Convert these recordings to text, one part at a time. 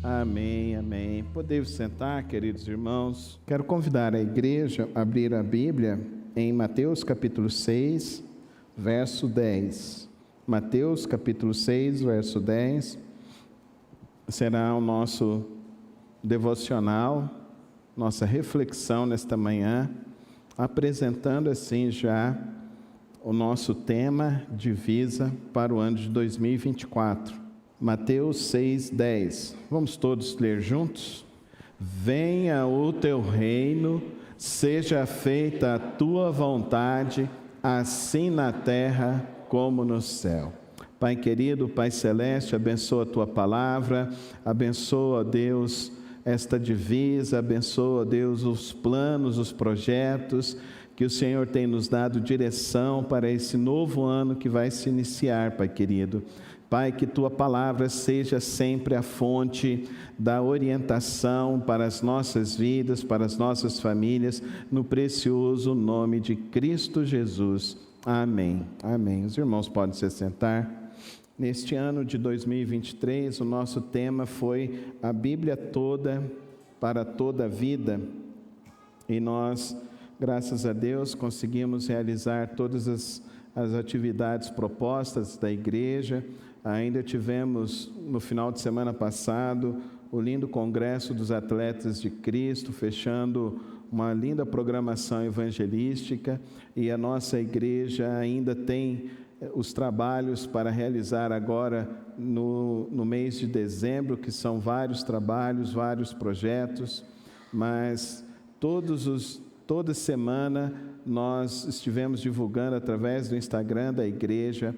Amém, amém. Podemos sentar, queridos irmãos. Quero convidar a igreja a abrir a Bíblia em Mateus capítulo 6, verso 10. Mateus capítulo 6, verso 10, será o nosso devocional, nossa reflexão nesta manhã, apresentando assim já o nosso tema divisa para o ano de 2024. Mateus 6:10. Vamos todos ler juntos? Venha o teu reino, seja feita a tua vontade, assim na terra como no céu. Pai querido, Pai celeste, abençoa a tua palavra, abençoa, Deus, esta divisa, abençoa, Deus, os planos, os projetos, que o Senhor tem nos dado direção para esse novo ano que vai se iniciar, Pai querido. Pai, que Tua palavra seja sempre a fonte da orientação para as nossas vidas, para as nossas famílias, no precioso nome de Cristo Jesus. Amém. Amém. Os irmãos podem se sentar. Neste ano de 2023, o nosso tema foi a Bíblia toda para toda a vida. E nós, graças a Deus, conseguimos realizar todas as atividades propostas da igreja. Ainda tivemos, no final de semana passado, o lindo Congresso dos Atletas de Cristo, fechando uma linda programação evangelística, e a nossa igreja ainda tem os trabalhos para realizar agora no mês de dezembro, que são vários trabalhos, vários projetos, mas toda semana nós estivemos divulgando através do Instagram da igreja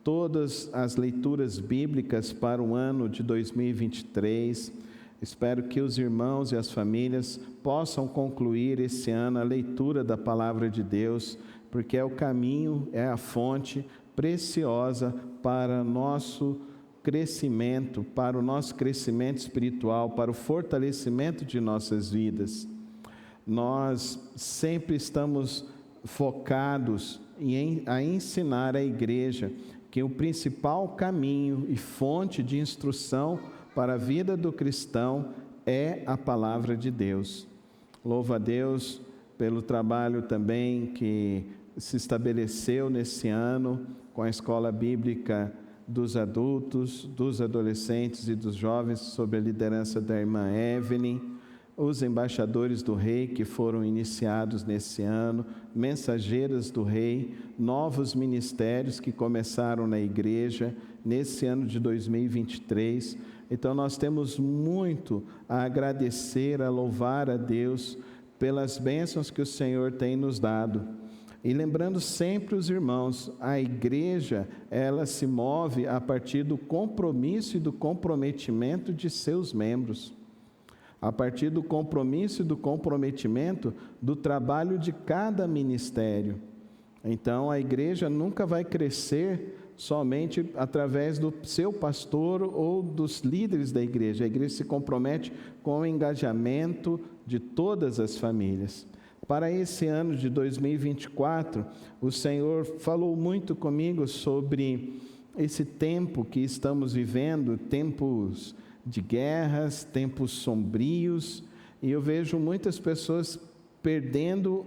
todas as leituras bíblicas para o ano de 2023. Espero que os irmãos e as famílias possam concluir esse ano a leitura da palavra de Deus, porque é o caminho, é a fonte preciosa para nosso crescimento, para o nosso crescimento espiritual, para o fortalecimento de nossas vidas. Nós sempre estamos focados a ensinar a igreja que o principal caminho e fonte de instrução para a vida do cristão é a palavra de Deus. Louvo a Deus pelo trabalho também que se estabeleceu nesse ano com a Escola Bíblica dos Adultos, dos Adolescentes e dos Jovens, sob a liderança da irmã Evelyn, os embaixadores do Rei que foram iniciados nesse ano, mensageiras do Rei, novos ministérios que começaram na igreja nesse ano de 2023. Então nós temos muito a agradecer, a louvar a Deus pelas bênçãos que o Senhor tem nos dado. E lembrando sempre os irmãos, a igreja, ela se move a partir do compromisso e do comprometimento de seus membros. A partir do compromisso e do comprometimento do trabalho de cada ministério. Então, a igreja nunca vai crescer somente através do seu pastor ou dos líderes da igreja. A igreja se compromete com o engajamento de todas as famílias. Para esse ano de 2024, o Senhor falou muito comigo sobre esse tempo que estamos vivendo, tempos de guerras, tempos sombrios, e eu vejo muitas pessoas perdendo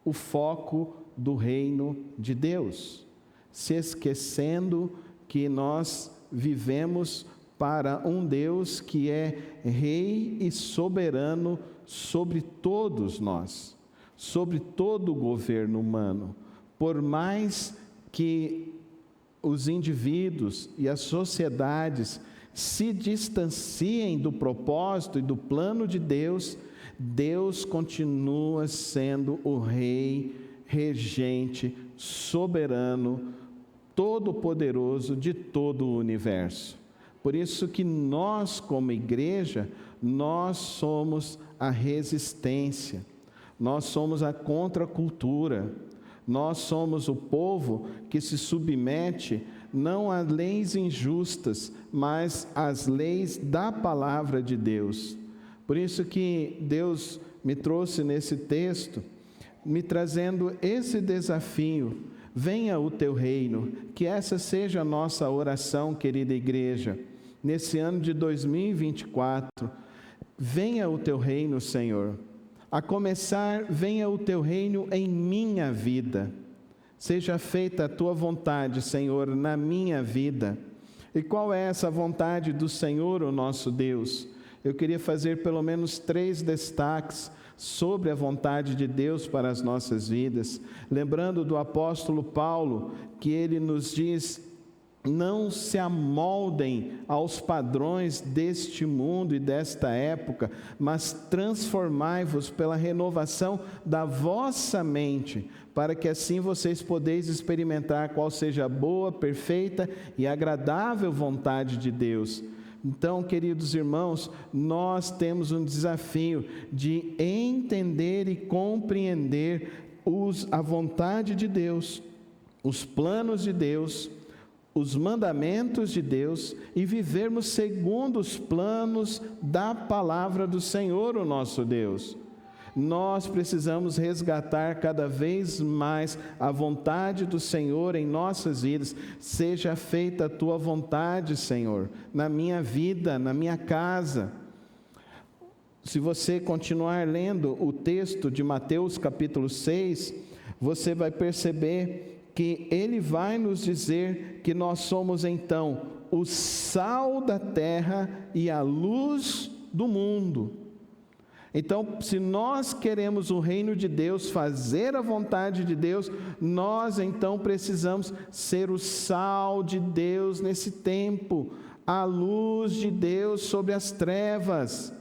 o foco do reino de Deus, se esquecendo que nós vivemos para um Deus que é rei e soberano sobre todos nós, sobre todo o governo humano. Por mais que os indivíduos e as sociedades se distanciem do propósito e do plano de Deus, Deus continua sendo o Rei, regente, soberano, todo-poderoso de todo o universo. Por isso que nós, como igreja, nós somos a resistência, nós somos a contracultura, nós somos o povo que se submete não a leis injustas, mas às leis da palavra de Deus. Por isso que Deus me trouxe nesse texto, me trazendo esse desafio: venha o teu reino, que essa seja a nossa oração, querida igreja, nesse ano de 2024, venha o teu reino, Senhor. A começar, venha o teu reino em minha vida. Seja feita a tua vontade, Senhor, na minha vida. E qual é essa vontade do Senhor, o nosso Deus? Eu queria fazer pelo menos 3 destaques sobre a vontade de Deus para as nossas vidas. Lembrando do apóstolo Paulo, que ele nos diz: não se amoldem aos padrões deste mundo e desta época, mas transformai-vos pela renovação da vossa mente, para que assim vocês podeis experimentar qual seja a boa, perfeita e agradável vontade de Deus. Então, queridos irmãos, nós temos um desafio de entender e compreender a vontade de Deus, os planos de Deus, os mandamentos de Deus e vivermos segundo os planos da palavra do Senhor, o nosso Deus. Nós precisamos resgatar cada vez mais a vontade do Senhor em nossas vidas. Seja feita a tua vontade, Senhor, na minha vida, na minha casa. Se você continuar lendo o texto de Mateus capítulo 6, você vai perceber que ele vai nos dizer que nós somos então o sal da terra e a luz do mundo. Então, se nós queremos o reino de Deus, fazer a vontade de Deus, nós então precisamos ser o sal de Deus nesse tempo, a luz de Deus sobre as trevas.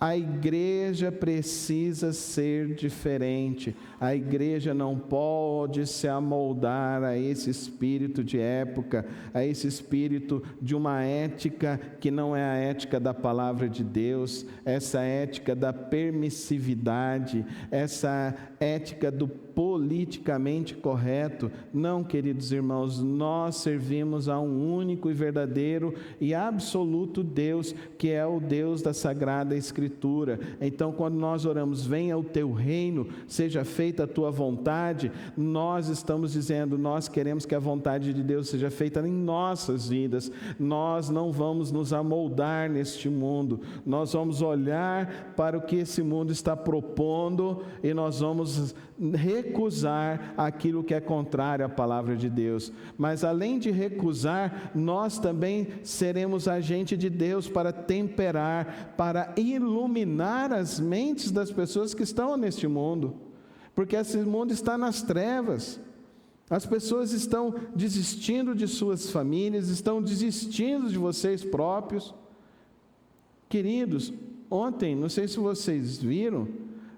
A igreja precisa ser diferente. A igreja não pode se amoldar a esse espírito de época, a esse espírito de uma ética que não é a ética da palavra de Deus, essa ética da permissividade, essa ética do politicamente correto. Não, queridos irmãos, nós servimos a um único e verdadeiro e absoluto Deus, que é o Deus da Sagrada Escritura. Então, quando nós oramos, venha o teu reino, seja feita a tua vontade, nós estamos dizendo, nós queremos que a vontade de Deus seja feita em nossas vidas. Nós não vamos nos amoldar neste mundo, nós vamos olhar para o que esse mundo está propondo e nós vamos recusar aquilo que é contrário à palavra de Deus. Mas além de recusar, nós também seremos agente de Deus para temperar, para iluminar as mentes das pessoas que estão neste mundo, porque esse mundo está nas trevas. As pessoas estão desistindo de suas famílias, estão desistindo de vocês próprios. Queridos, ontem, não sei se vocês viram,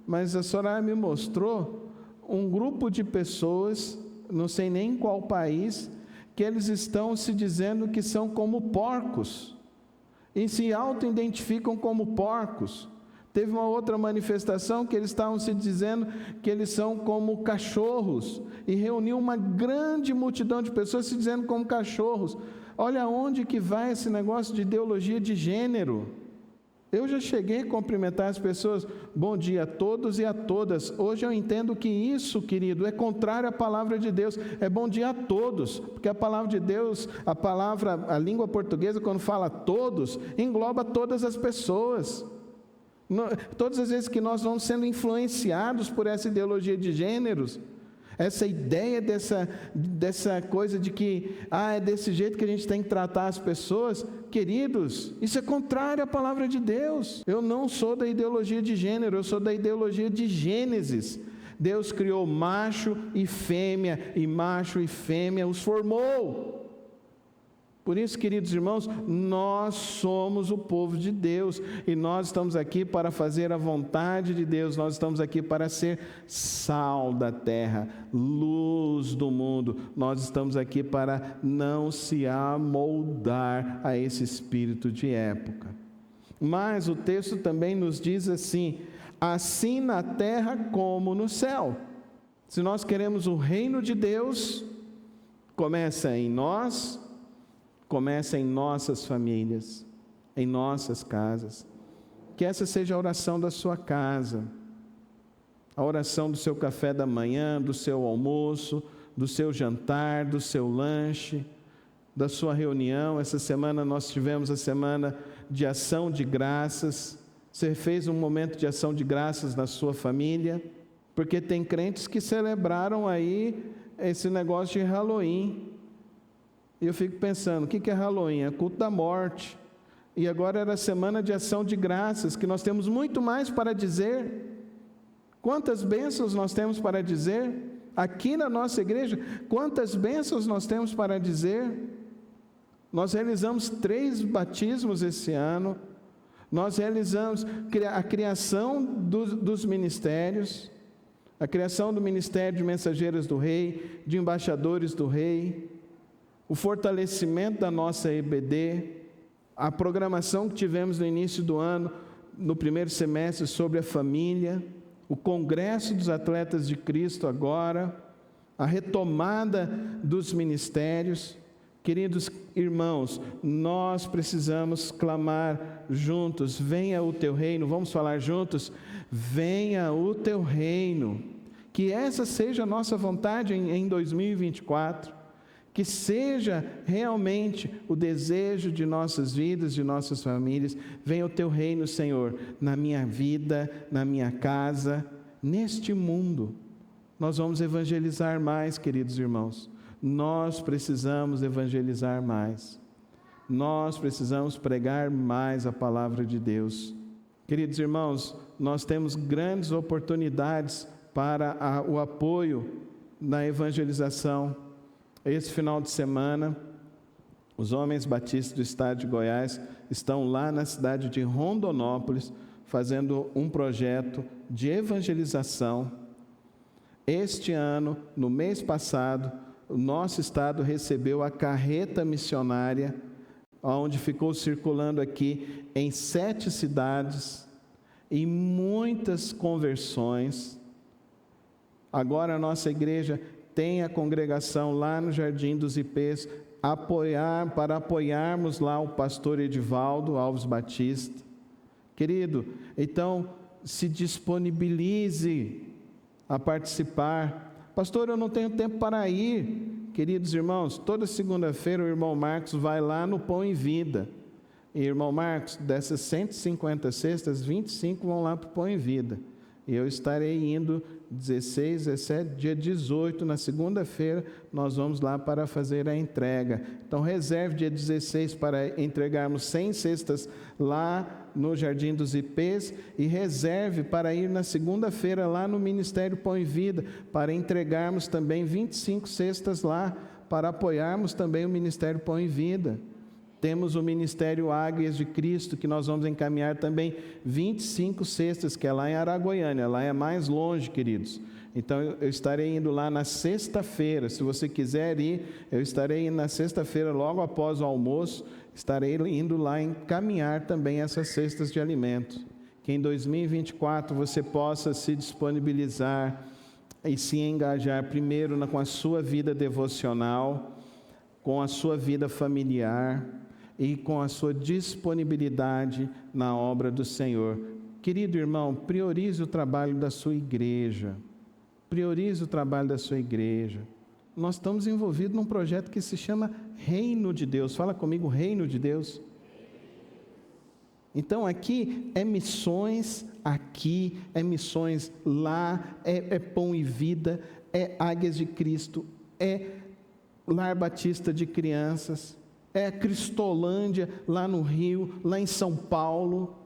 mas a Soraya me mostrou um grupo de pessoas, não sei nem em qual país, que eles estão se dizendo que são como porcos, e se auto-identificam como porcos. Teve uma outra manifestação que eles estavam se dizendo que eles são como cachorros, e reuniu uma grande multidão de pessoas se dizendo como cachorros. Olha onde que vai esse negócio de ideologia de gênero. Eu já cheguei a cumprimentar as pessoas, bom dia a todos e a todas. Hoje eu entendo que isso, querido, é contrário à palavra de Deus. É bom dia a todos, porque a palavra de Deus, a língua portuguesa, quando fala todos, engloba todas as pessoas. Todas as vezes que nós vamos sendo influenciados por essa ideologia de gêneros, essa ideia dessa coisa de que é desse jeito que a gente tem que tratar as pessoas, queridos, isso é contrário à palavra de Deus. Eu não sou da ideologia de gênero, eu sou da ideologia de Gênesis. Deus criou macho e macho e fêmea os formou. Por isso, queridos irmãos, nós somos o povo de Deus e nós estamos aqui para fazer a vontade de Deus, nós estamos aqui para ser sal da terra, luz do mundo, nós estamos aqui para não se amoldar a esse espírito de época. Mas o texto também nos diz assim na terra como no céu. Se nós queremos o reino de Deus, começa em nós, começa em nossas famílias, em nossas casas. Que essa seja a oração da sua casa, a oração do seu café da manhã, do seu almoço, do seu jantar, do seu lanche. da sua reunião. Essa semana nós tivemos a semana de ação de graças. Você fez um momento de ação de graças na sua família? Porque tem crentes que celebraram aí esse negócio de Halloween. E eu fico pensando, o que é Halloween? É culto da morte. E agora era a semana de ação de graças, que nós temos muito mais para dizer. Quantas bênçãos nós temos para dizer? Aqui na nossa igreja, quantas bênçãos nós temos para dizer? Nós realizamos 3 batismos esse ano. Nós realizamos a criação dos ministérios, a criação do Ministério de Mensageiras do Rei, de Embaixadores do Rei, o fortalecimento da nossa EBD, a programação que tivemos no início do ano, no primeiro semestre, sobre a família, o Congresso dos Atletas de Cristo agora, a retomada dos ministérios. Queridos irmãos, nós precisamos clamar juntos, venha o teu reino, vamos falar juntos, venha o teu reino, que essa seja a nossa vontade em 2024, que seja realmente o desejo de nossas vidas, de nossas famílias. Venha o teu reino, Senhor, na minha vida, na minha casa, neste mundo. Nós vamos evangelizar mais, queridos irmãos. Nós precisamos evangelizar mais. Nós precisamos pregar mais a palavra de Deus. Queridos irmãos, nós temos grandes oportunidades para o apoio na evangelização. Esse final de semana, os homens batistas do estado de Goiás estão lá na cidade de Rondonópolis, fazendo um projeto de evangelização. Este ano, no mês passado, o nosso estado recebeu a carreta missionária, onde ficou circulando aqui em 7 cidades, e muitas conversões. Agora a nossa igreja tem a congregação lá no Jardim dos Ipês, para apoiarmos lá o pastor Edivaldo Alves Batista. Querido, então se disponibilize a participar. Pastor, eu não tenho tempo para ir. Queridos irmãos, toda segunda-feira o irmão Marcos vai lá no Pão e Vida. E irmão Marcos, dessas 150 cestas, 25 vão lá para o Pão e Vida. E eu estarei indo 16, 17, dia 18, na segunda-feira, nós vamos lá para fazer a entrega. Então reserve dia 16 para entregarmos 100 cestas lá no Jardim dos Ipês, e reserve para ir na segunda-feira lá no Ministério Pão e Vida, para entregarmos também 25 cestas lá, para apoiarmos também o Ministério Pão e Vida. Temos o Ministério Águias de Cristo, que nós vamos encaminhar também 25 cestas, que é lá em Araguaiânia, lá é mais longe, queridos. Então eu estarei indo lá na sexta-feira. Se você quiser ir, eu estarei indo na sexta-feira, logo após o almoço, estarei indo lá encaminhar também essas cestas de alimentos. Que em 2024 você possa se disponibilizar e se engajar primeiro com a sua vida devocional, com a sua vida familiar e com a sua disponibilidade na obra do Senhor. Querido irmão, priorize o trabalho da sua igreja. Priorize o trabalho da sua igreja. Nós estamos envolvidos num projeto que se chama Reino de Deus. Fala comigo, Reino de Deus. Então aqui é missões, aqui é missões lá, é Pão e Vida, é Águias de Cristo, é Lar Batista de Crianças, é Cristolândia lá no Rio, lá em São Paulo,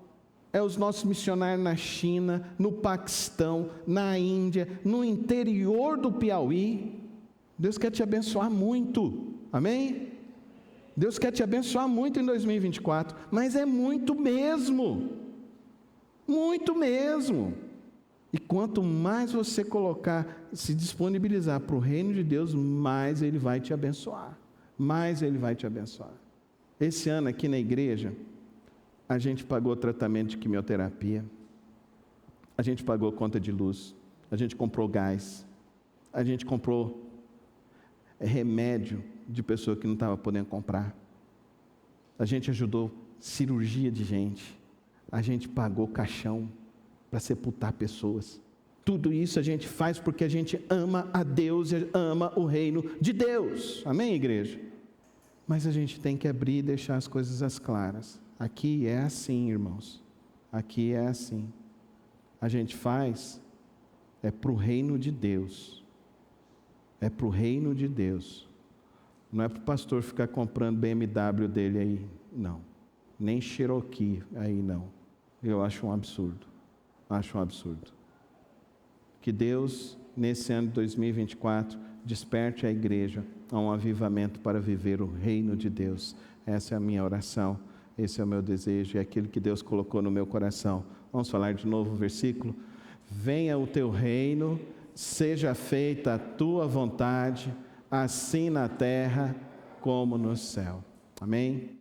é os nossos missionários na China, no Paquistão, na Índia, no interior do Piauí. Deus quer te abençoar muito, amém? Deus quer te abençoar muito em 2024, mas é muito mesmo, muito mesmo. E quanto mais você colocar, se disponibilizar para o reino de Deus, mais Ele vai te abençoar, mais Ele vai te abençoar. Esse ano aqui na igreja, a gente pagou tratamento de quimioterapia, a gente pagou conta de luz, a gente comprou gás, a gente comprou remédio de pessoa que não estava podendo comprar, a gente ajudou cirurgia de gente, a gente pagou caixão para sepultar pessoas. Tudo isso a gente faz porque a gente ama a Deus e ama o reino de Deus. Amém, igreja? Mas a gente tem que abrir e deixar as coisas às claras. Aqui é assim, irmãos. Aqui é assim. A gente faz para o reino de Deus. É para o reino de Deus. Não é para o pastor ficar comprando BMW dele aí, não. Nem Cherokee aí, não. Eu acho um absurdo. Acho um absurdo. Que Deus, nesse ano de 2024, desperte a igreja a um avivamento para viver o reino de Deus. Essa é a minha oração, esse é o meu desejo, é aquilo que Deus colocou no meu coração. Vamos falar de novo o versículo? Venha o teu reino, seja feita a tua vontade, assim na terra como no céu. Amém?